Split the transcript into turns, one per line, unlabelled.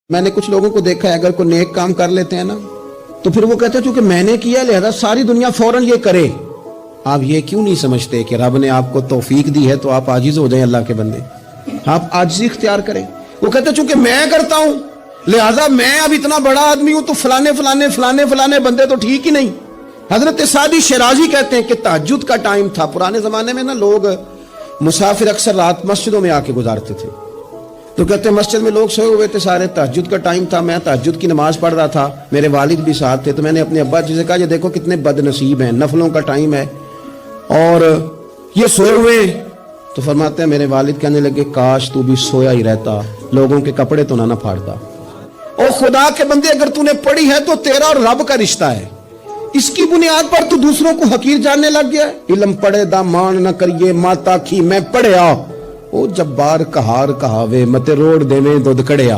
میں نے کچھ لوگوں کو دیکھا ہے اگر کوئی نیک کام کر لیتے ہیں نا تو پھر وہ کہتے ہیں چونکہ میں نے کیا لہذا ساری دنیا فوراً یہ کرے. آپ یہ کیوں نہیں سمجھتے کہ رب نے آپ کو توفیق دی ہے تو آپ عاجز ہو جائیں اللہ کے بندے, آپ عاجزی اختیار کریں. وہ کہتے ہیں چونکہ میں کرتا ہوں لہذا میں اب اتنا بڑا آدمی ہوں تو فلانے بندے تو ٹھیک ہی نہیں. حضرت سعدی شیرازی کہتے ہیں کہ تہجد کا ٹائم تھا پرانے زمانے میں نا, لوگ مسافر اکثر رات مسجدوں میں آ کے گزارتے تھے تو کہتے ہیں مسجد میں لوگ سوئے ہوئے تھے سارے, تہجد کا ٹائم تھا, میں تہجد کی نماز پڑھ رہا تھا, میرے والد بھی ساتھ تھے, تو میں نے اپنے ابا جی سے کہا یہ دیکھو کتنے بد نصیب ہیں, نفلوں کا ٹائم ہے اور یہ سوئے ہوئے. تو فرماتے ہیں میرے والد کہنے لگے کاش تو بھی سویا ہی رہتا, لوگوں کے کپڑے تو نہ پھاڑتا. اور خدا کے بندے اگر تو نے پڑھی ہے تو تیرا اور رب کا رشتہ ہے, اس کی بنیاد پر تو دوسروں کو حقیر جاننے لگ گیا. علم پڑھے دا مان نہ کریے ماتا کی میں پڑھیا, او جبار کہار کہاوے متے روڑ دے میں دودھ کڑیا.